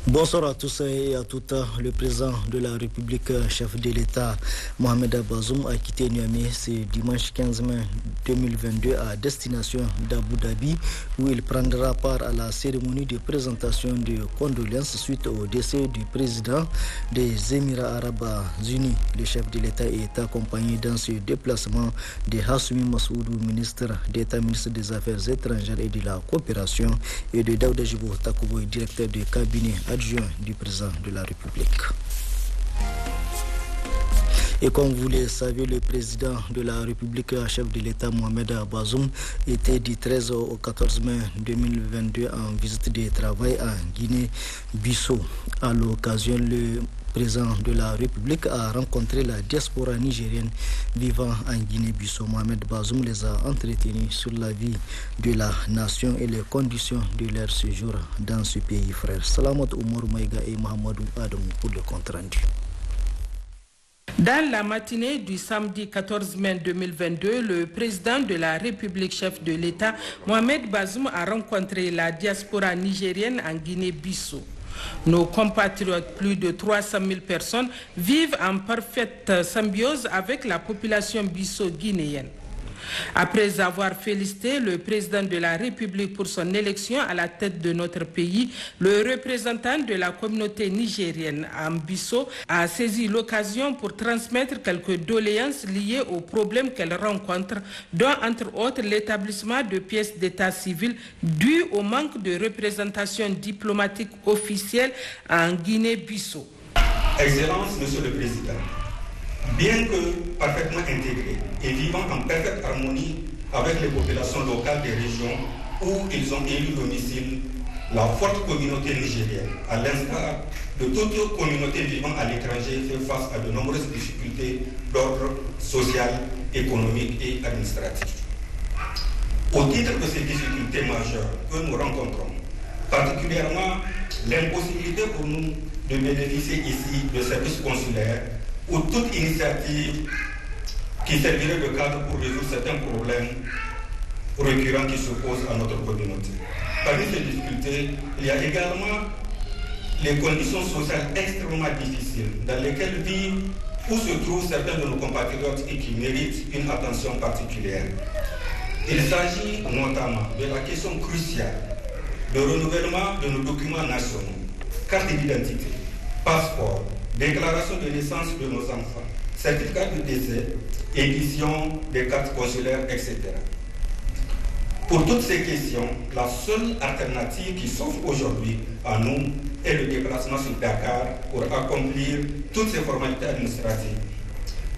Bonsoir à tous et à toutes. Le président de la République, chef de l'État, Mohamed Bazoum, a quitté Niamey ce dimanche 15 mai 2022 à destination d'Abu Dhabi, où il prendra part à la cérémonie de présentation de condoléances suite au décès du président des Émirats Arabes Unis. Le chef de l'État est accompagné dans ce déplacement de Hassoumi Massoudou, ministre d'État, ministre des Affaires étrangères et de la coopération, et de Daouda Djibo Takoubo, directeur de cabinet adjoint du président de la République. Et comme vous le savez, le président de la République, chef de l'État Mohamed Bazoum, était du 13 au 14 mai 2022 en visite de travail en Guinée-Bissau. À l'occasion, le président de la République a rencontré la diaspora nigérienne vivant en Guinée-Bissau. Mohamed Bazoum les a entretenus sur la vie de la nation et les conditions de leur séjour dans ce pays frère. Salamat Oumar Maïga et Mohamedou Adam pour le compte rendu. Dans la matinée du samedi 14 mai 2022, le président de la République, chef de l'État, Mohamed Bazoum, a rencontré la diaspora nigérienne en Guinée-Bissau. Nos compatriotes, plus de 300 000 personnes, vivent en parfaite symbiose avec la population bissau-guinéenne. Après avoir félicité le président de la République pour son élection à la tête de notre pays, le représentant de la communauté nigérienne en Bissau a saisi l'occasion pour transmettre quelques doléances liées aux problèmes qu'elle rencontre, dont entre autres l'établissement de pièces d'état civil dû au manque de représentation diplomatique officielle en Guinée-Bissau. Excellence, Monsieur le Président, bien que parfaitement intégrés et vivant en parfaite harmonie avec les populations locales des régions où ils ont élu domicile, la forte communauté nigérienne, à l'instar de toute communauté vivant à l'étranger, fait face à de nombreuses difficultés d'ordre social, économique et administratif. Au titre de ces difficultés majeures que nous rencontrons, particulièrement l'impossibilité pour nous de bénéficier ici de services consulaires ou toute initiative qui servirait de cadre pour résoudre certains problèmes récurrents qui s'opposent à notre communauté. Parmi ces difficultés, il y a également les conditions sociales extrêmement difficiles dans lesquelles vivent ou se trouvent certains de nos compatriotes et qui méritent une attention particulière. Il s'agit notamment de la question cruciale de renouvellement de nos documents nationaux, carte d'identité, passeport, déclaration de naissance de nos enfants, certificat de décès, édition des cartes consulaires, etc. Pour toutes ces questions, la seule alternative qui s'offre aujourd'hui à nous est le déplacement sur Dakar pour accomplir toutes ces formalités administratives.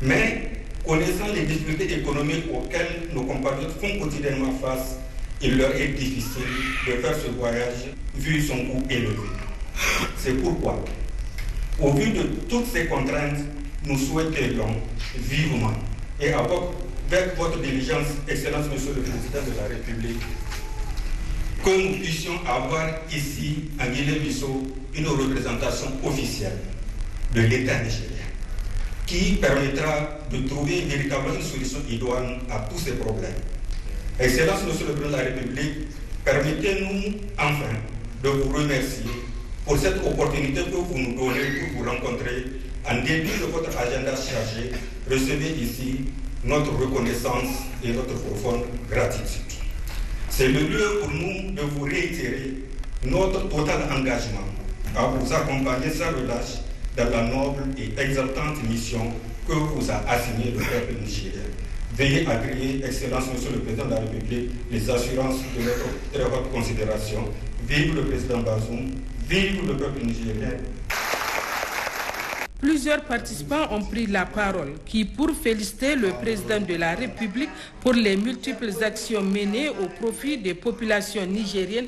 Mais, connaissant les difficultés économiques auxquelles nos compatriotes font quotidiennement face, il leur est difficile de faire ce voyage vu son coût élevé. C'est pourquoi, au vu de toutes ces contraintes, nous souhaiterions vivement et avec votre diligence, Excellence Monsieur le Président de la République, que nous puissions avoir ici, en Guinée-Bissau, une représentation officielle de l'État nigérien qui permettra de trouver véritablement une solution idoine à tous ces problèmes. Excellence Monsieur le Président de la République, permettez-nous enfin de vous remercier pour cette opportunité que vous nous donnez pour vous rencontrer. En début de votre agenda chargé, recevez ici notre reconnaissance et notre profonde gratitude. C'est le lieu pour nous de vous réitérer notre total engagement à vous accompagner sans relâche dans la noble et exaltante mission que vous a assignée le peuple nigérien. Veuillez agréer, Excellence Monsieur le Président de la République, les assurances de notre très haute considération. Vive le Président Bazoum, vive le peuple nigérien. Plusieurs participants ont pris la parole pour féliciter le président de la République pour les multiples actions menées au profit des populations nigériennes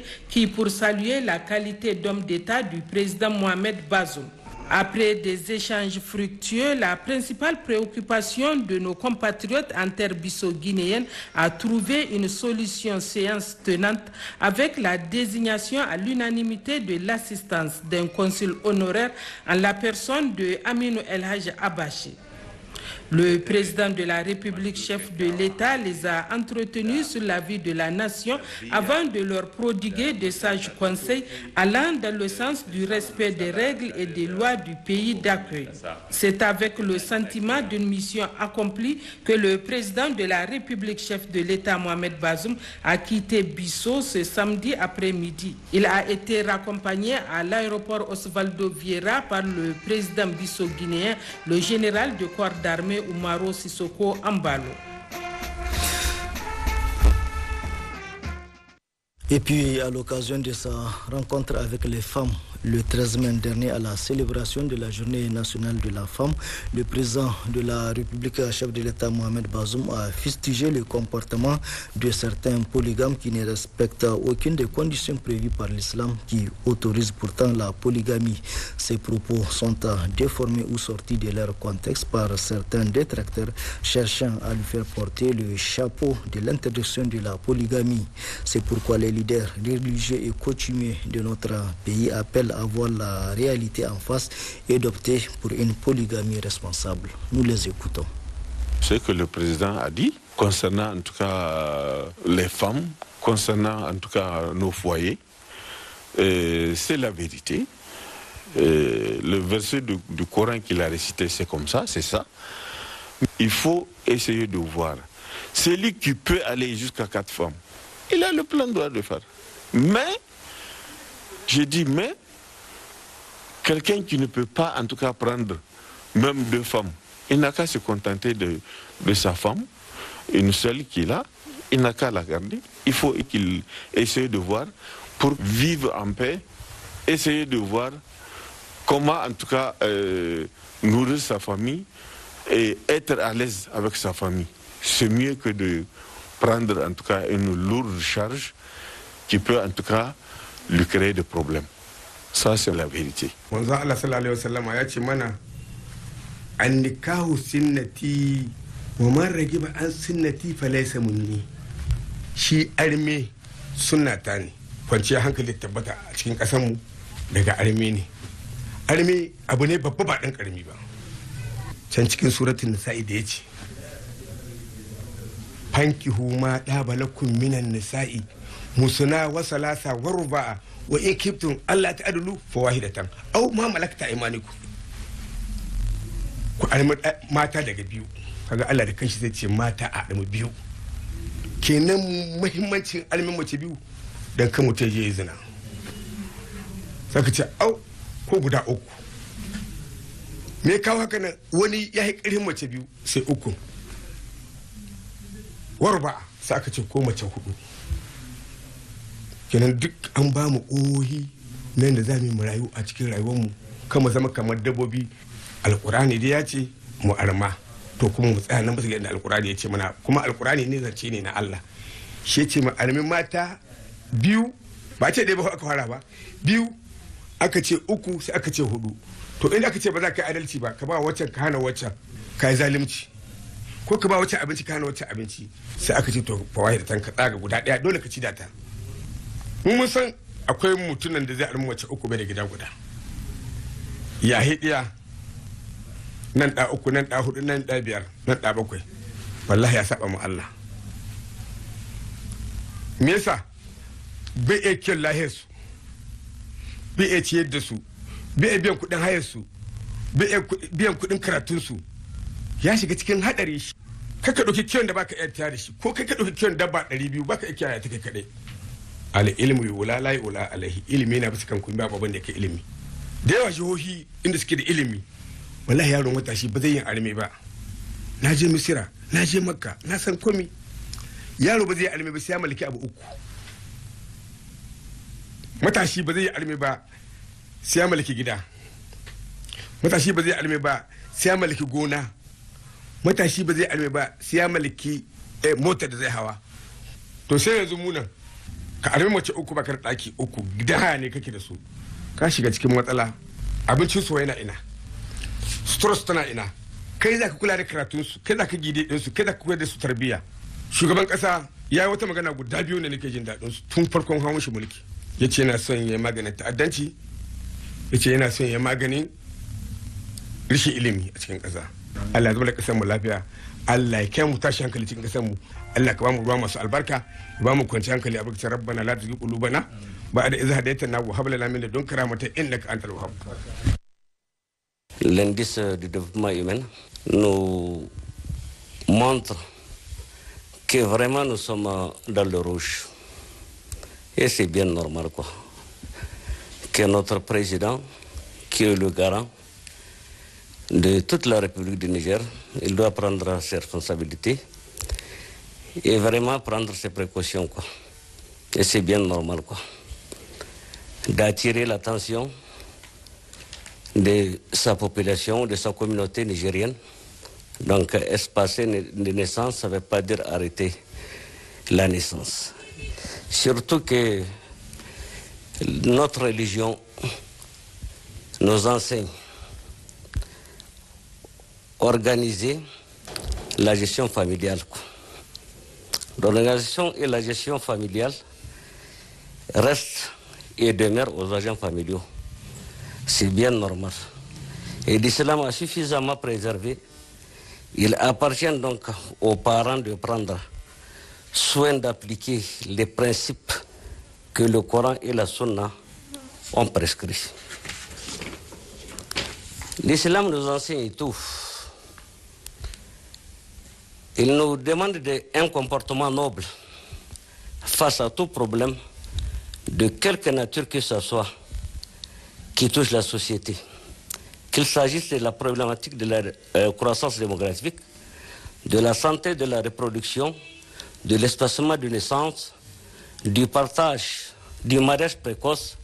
pour saluer la qualité d'homme d'État du président Mohamed Bazoum. Après des échanges fructueux, la principale préoccupation de nos compatriotes en terre bissau-guinéenne a trouvé une solution séance tenante avec la désignation à l'unanimité de l'assistance d'un consul honoraire en la personne de Aminou El Hadj Abachi. Le président de la République, chef de l'État, les a entretenus sur la vie de la nation avant de leur prodiguer de sages conseils allant dans le sens du respect des règles et des lois du pays d'accueil. C'est avec le sentiment d'une mission accomplie que le président de la République, chef de l'État, Mohamed Bazoum, a quitté Bissau ce samedi après-midi. Il a été raccompagné à l'aéroport Osvaldo Vieira par le président bissau-guinéen, le général de corps d'armée Oumaro Sissoko Ambalo. Et puis, à l'occasion de sa rencontre avec les femmes le 13 mai dernier à la célébration de la journée nationale de la femme, le président de la République, chef de l'État Mohamed Bazoum, a fustigé le comportement de certains polygames qui ne respectent aucune des conditions prévues par l'islam qui autorise pourtant la polygamie. Ces propos sont déformés ou sortis de leur contexte par certains détracteurs cherchant à lui faire porter le chapeau de l'interdiction de la polygamie. C'est pourquoi les leaders religieux et coutumiers de notre pays appellent à voir la réalité en face et d'opter pour une polygamie responsable. Nous les écoutons. Ce que le président a dit concernant en tout cas les femmes, concernant en tout cas nos foyers, c'est la vérité. Le verset du Coran qu'il a récité, c'est comme ça, c'est ça. Il faut essayer de voir. Celui qui peut aller jusqu'à 4 femmes, il a le plein droit de faire. Mais, j'ai dit mais, quelqu'un qui ne peut pas en tout cas prendre même 2 femmes, il n'a qu'à se contenter de sa femme, une seule qu'il a, il n'a qu'à la garder. Il faut qu'il essaye de voir pour vivre en paix, essayer de voir comment en tout cas nourrir sa famille et être à l'aise avec sa famille. C'est mieux que de prendre en tout cas une lourde charge qui peut en tout cas lui créer des problèmes. Ça, c'est la vérité. Manzo Allah sallallahu alaihi wasallam ya ce mana annikahu sunnati wa man ragiba an sunnati falaysa minni. Shi arme sunnata ne. Kwanciyar hankali tabbata a cikin kasar mu daga arme ne. Arme abu ne babba ba dan karami ba. Can cikin suratul nisa'i da yace fankihu ma dabalakum minan nisa'i musuna wa salasa wa ruba'a wa in kiftum Allah ta'adulu fa wahidatan aw ma malakta aymanikum. Ku alma mata daga biyu. Kaga Allah da kanshi zai ce mata a adamu biyu. Kenan muhimmancin almin mace biyu dan kan mutum je zina. Saka ce au ko guda uku. Me kawo haka nan wani ya yi ƙarfin mace biyu sai uku. Warba sai aka ce ko mace 4. Kenan duk an ba mu ohi nan da za mu rayu a cikin rayuwarmu kama zama kamar dabbobi. Alkurani dai ya ce mu arma to kuma mu tsaya nan ba su ga alkurani ya ce mana kuma alkurani ne zance ne na Allah shi ce mu armi mata 2 ba ce dai ba aka fara ba 2 aka ce 3 sai aka ce 4 to inda aka ce ba za ka yi adalci ba ka ba waccan ka hana waccan ka yi zalunci ko ka ba waccan abinci ka hana waccan abinci sai aka ce to fawahi da tan ka tsaga guda daya dole ka ci da ta. Mun san akwai mutunan da zai armi wacce 3 bai da gida guda ya hidiya nan da 3 nan da 4 nan da 5 nan da 7 wallahi ya saba mu Allah. Me yasa bai iya kiyan lahiyar su bai iya ciyar da su bai iya biyan kudin hayar su bai iya biyan kudin karatun su ya shiga cikin hadari shi kaka dauki kiyon da baka iya tayar da shi ko kaka dauki kiyon dabba 200 baka iya kiyaye ta kai kadai. Al ilmu yula la yula alaihi ilimi na bisa kan kuma baban da ke ilimi da yawa jihohi inda suke da ilimi wallahi yaron wata shi ba zai yin arme ba. Na je Misira na je Makka na san komi yaro ba zai arme ba sai ya mallaki abu 3. Matashi ba zai yi arme ba sai ya mallaki gida. Matashi ba zai arme ba sai ya mallaki gona. Matashi ba zai arme ba sai ya mallaki motar da zai hawa. To sai yanzu mu nan ka arme mace 3 ba kar daki 3 gida haya ne kake da su ka shiga cikin matsala. Abincin su yana ina stress tana ina kai za ka kula da karatun su kai za ka gide din su kai za ka kula da su tarbiyya. Shugaban kasa ya yi wata magana guda 2 ne nake jin daɗin su tun farkon hawan shi mulki. Yace yana son ya maganin ta'addanci yace yana son ya maganin rashin ilimi a cikin kasa. Allah ya zama da kasar mu lafiya, Allah ya kai mu tashi hankali cikin kasar mu, Allah ka ba mu ruwa masu albarka, ba mu kwanci hankali a bakacin rabbana la tuzigh qulubana ba'da idh hadaytana wa hab lana min ladunka rahmatan innaka antal wahhab. L'indice du développement humain nous montre que vraiment nous sommes dans le rouge. Et c'est bien normal quoi. Que notre président, qui est le garant de toute la République du Niger, il doit prendre ses responsabilités et vraiment prendre ses précautions quoi. Et c'est bien normal quoi. D'attirer l'attention de sa population, de sa communauté nigérienne. Donc, espacer de naissance, ça ne veut pas dire arrêter la naissance. Surtout que notre religion nous enseigne organiser la gestion familiale. L'organisation et la gestion familiale restent et demeurent aux agents familiaux. C'est bien normal. Et l'islam a suffisamment préservé. Il appartient donc aux parents de prendre soin d'appliquer les principes que le Coran et la Sunna ont prescrits. L'islam nous enseigne tout. Il nous demande un comportement noble face à tout problème, de quelque nature que ce soit, qui touche la société. Qu'il s'agisse de la problématique de la croissance démographique, de la santé de la reproduction, de l'espacement de naissance, du partage, du mariage précoce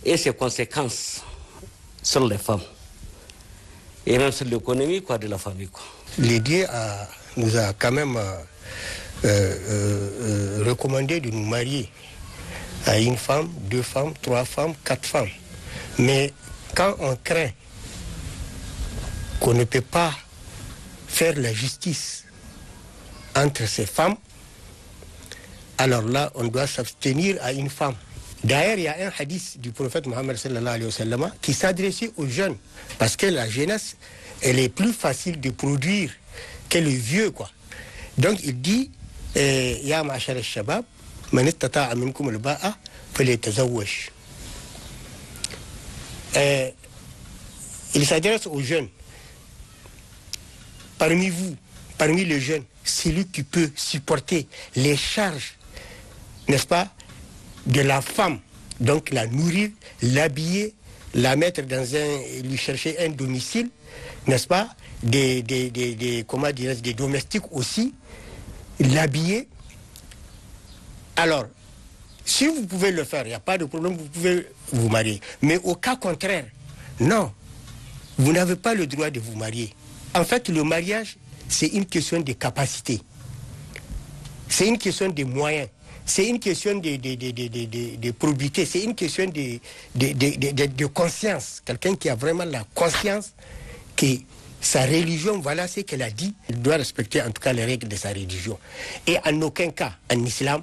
et ses conséquences sur les femmes et même sur l'économie de la famille. L'idée nous a quand même recommandé de nous marier à une femme, 2 femmes, 3 femmes, 4 femmes. Mais quand on craint qu'on ne peut pas faire la justice entre ces femmes, alors là, on doit s'abstenir à une femme. D'ailleurs, il y a un hadith du prophète Mohammed sallallahu alayhi wa sallam qui s'adressait aux jeunes, parce que la jeunesse, elle est plus facile de produire que le vieux, quoi. Donc, il dit, Ya ma'ashar al-shabab, man istata'a minkum al-ba'a, falyatazawwaj. Il s'adresse aux jeunes. Parmi vous, parmi les jeunes, celui qui peut supporter les charges, n'est-ce pas, de la femme, donc la nourrir, l'habiller, la mettre dans lui chercher un domicile, n'est-ce pas, comment dirais-je, des domestiques aussi, l'habiller. Alors, si vous pouvez le faire, il n'y a pas de problème, vous pouvez vous marier. Mais au cas contraire, non, vous n'avez pas le droit de vous marier. En fait, le mariage, c'est une question de capacité. C'est une question de moyens. C'est une question de probité. C'est une question de conscience. Quelqu'un qui a vraiment la conscience que sa religion, voilà ce qu'elle a dit. Il doit respecter en tout cas les règles de sa religion. Et en aucun cas, en islam,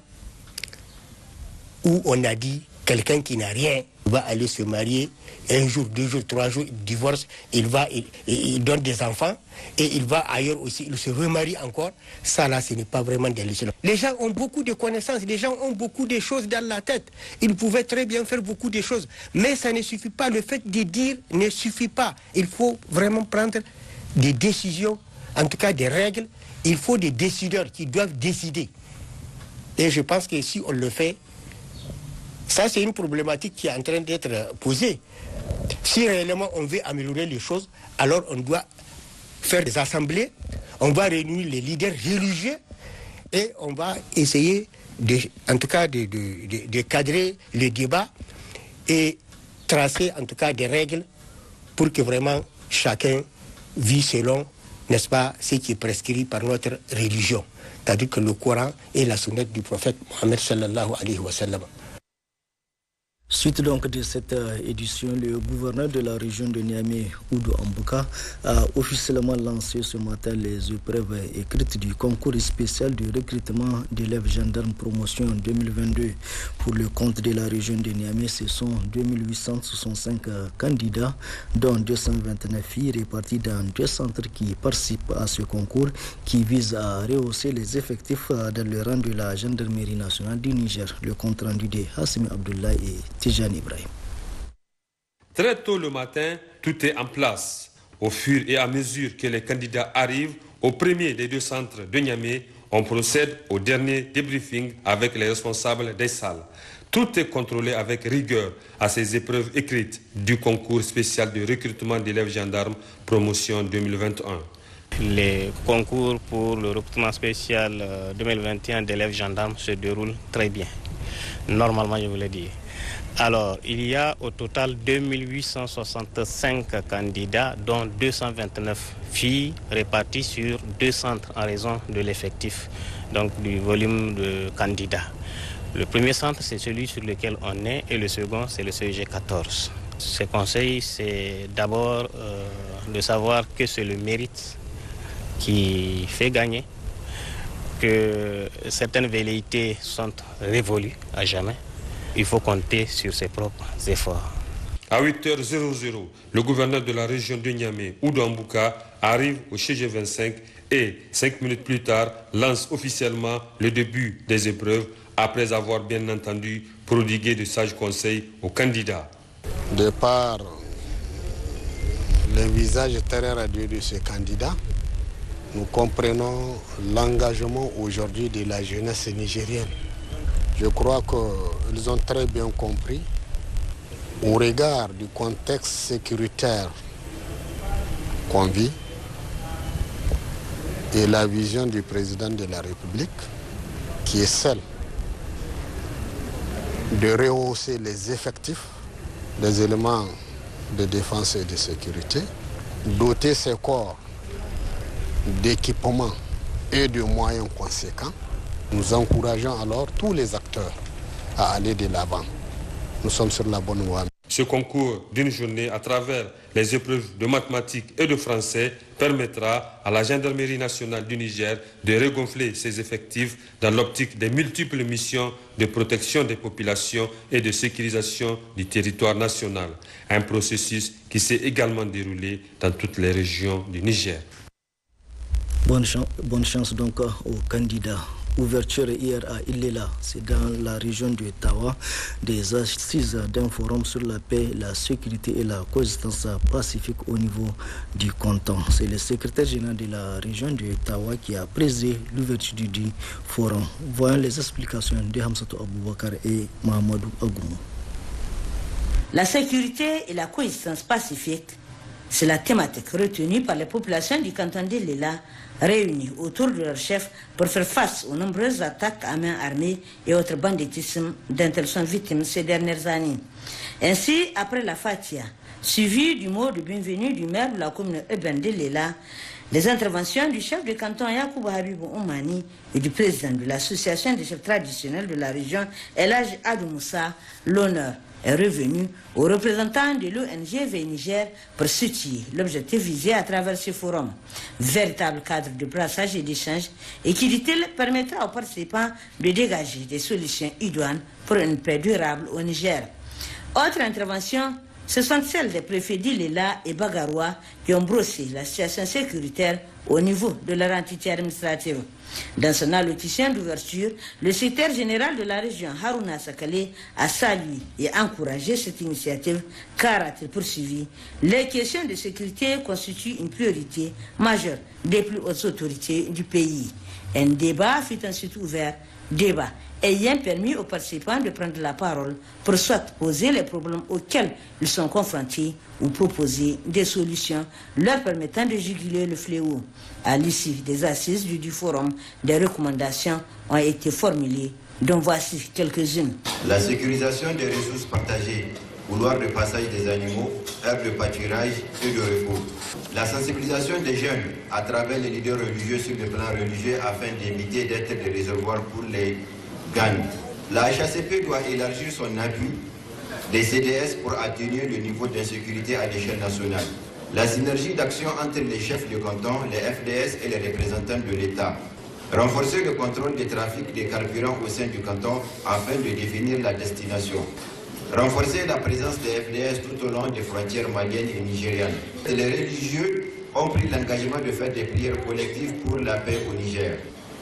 où on a dit quelqu'un qui n'a rien va aller se marier, 1 jour, 2 jours, 3 jours, il divorce, il donne des enfants, et il va ailleurs aussi, il se remarie encore. Ça là, ce n'est pas vraiment de l'islam. Les gens ont beaucoup de connaissances, les gens ont beaucoup de choses dans la tête. Ils pouvaient très bien faire beaucoup de choses, mais ça ne suffit pas. Le fait de dire ne suffit pas. Il faut vraiment prendre des décisions, en tout cas des règles. Il faut des décideurs qui doivent décider. Et je pense que si on le fait, ça, c'est une problématique qui est en train d'être posée. Si réellement on veut améliorer les choses, alors on doit faire des assemblées, on va réunir les leaders religieux et on va essayer, en tout cas, de cadrer le débat et tracer, en tout cas, des règles pour que vraiment chacun vit selon, n'est-ce pas, ce qui est prescrit par notre religion. C'est-à-dire que le Coran et la sunnah du prophète Mohammed sallallahu alayhi wa sallam. Suite donc de cette édition, le gouverneur de la région de Niamey, Oudou Ambouka, a officiellement lancé ce matin les épreuves écrites du concours spécial de recrutement d'élèves gendarmes promotion 2022. Pour le compte de la région de Niamey, ce sont 2865 candidats, dont 229 filles réparties dans 2 centres qui participent à ce concours qui vise à rehausser les effectifs dans le rang de la gendarmerie nationale du Niger. Le compte rendu de Hassimi Abdoulaye et Tijani Ibrahim. Très tôt le matin, tout est en place. Au fur et à mesure que les candidats arrivent au premier des 2 centres de Niamey, on procède au dernier débriefing avec les responsables des salles. Tout est contrôlé avec rigueur à ces épreuves écrites du concours spécial de recrutement d'élèves gendarmes promotion 2021. Les concours pour le recrutement spécial 2021 d'élèves gendarmes se déroulent très bien. Normalement, je vous l'ai dit. Alors, il y a au total 2865 candidats, dont 229 filles réparties sur 2 centres en raison de l'effectif, donc du volume de candidats. Le premier centre, c'est celui sur lequel on est, et le second, c'est le CEG 14. Ce conseil, c'est d'abord de savoir que c'est le mérite qui fait gagner, que certaines velléités sont révolues à jamais. Il faut compter sur ses propres efforts. À 8h00, le gouverneur de la région de Niamey, Oudou Ambouka, arrive au CG25 et 5 minutes plus tard lance officiellement le début des épreuves après avoir bien entendu prodigué de sages conseils aux candidats. De par le visage très radieux de ces candidats, nous comprenons l'engagement aujourd'hui de la jeunesse nigérienne. Je crois qu'ils ont très bien compris, au regard du contexte sécuritaire qu'on vit et la vision du président de la République, qui est celle de rehausser les effectifs des éléments de défense et de sécurité, doter ces corps d'équipements et de moyens conséquents. Nous encourageons alors tous les acteurs à aller de l'avant. Nous sommes sur la bonne voie. Ce concours d'une journée à travers les épreuves de mathématiques et de français permettra à la gendarmerie nationale du Niger de regonfler ses effectifs dans l'optique des multiples missions de protection des populations et de sécurisation du territoire national. Un processus qui s'est également déroulé dans toutes les régions du Niger. Bonne chance donc aux candidats. Ouverture hier à Ilela, c'est dans la région de Tawa, des assises d'un forum sur la paix, la sécurité et la coexistence pacifique au niveau du canton. C'est le secrétaire général de la région de Tawa qui a présidé l'ouverture du forum. Voyons les explications de Hamsatou Aboubakar et Mahamadou Agoumou. La sécurité et la coexistence pacifique, c'est la thématique retenue par les populations du canton d'Ilela, réunis autour de leur chef pour faire face aux nombreuses attaques à main armée et autres banditismes dont elles sont victimes ces dernières années. Ainsi, après la Fatia, suivi du mot de bienvenue du maire de la commune urbaine de Lela, les interventions du chef de canton Yacoub Habibou Oumani et du président de l'association des chefs traditionnels de la région, El Hadj Adou Moussa, l'honneur est revenu aux représentants de l'ONG VE Niger pour soutenir l'objectif visé à travers ce forum. Véritable cadre de brassage et d'échange et qui, dit-il, permettra aux participants de dégager des solutions idoines pour une paix durable au Niger. Autre intervention, ce sont celles des préfets d'Ilela et Bagaroua qui ont brossé la situation sécuritaire au niveau de leur entité administrative. Dans son allocution d'ouverture, le secrétaire général de la région, Harouna Sakale, a salué et encouragé cette initiative car, a-t-il poursuivi, les questions de sécurité constituent une priorité majeure des plus hautes autorités du pays. Un débat fut ensuite ouvert, débat ayant permis aux participants de prendre la parole pour soit poser les problèmes auxquels ils sont confrontés ou proposer des solutions leur permettant de juguler le fléau. À l'issue des assises du forum, des recommandations ont été formulées, dont voici quelques-unes. La sécurisation des ressources partagées, couloirs de passage des animaux, aires de pâturage et de repos. La sensibilisation des jeunes à travers les leaders religieux sur le plan religieux afin d'éviter d'être des réservoirs pour les gangs. La HACP doit élargir son appui des CDS pour atténuer le niveau d'insécurité à l'échelle nationale. La synergie d'action entre les chefs de canton, les FDS et les représentants de l'État. Renforcer le contrôle des trafics des carburants au sein du canton afin de définir la destination. Renforcer la présence des FDS tout au long des frontières maliennes et nigérianes. Les religieux ont pris l'engagement de faire des prières collectives pour la paix au Niger.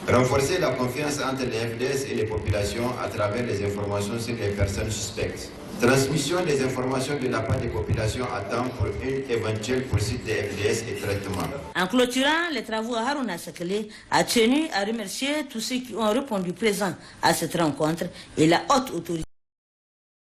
Renforcer la confiance entre les FDS et les populations à travers les informations sur les personnes suspectes. Transmission des informations de la part des populations à temps pour une éventuelle poursuite des FDS et traitement. En clôturant les travaux, Harouna Sekele a tenu à remercier tous ceux qui ont répondu présents à cette rencontre et la haute autorité.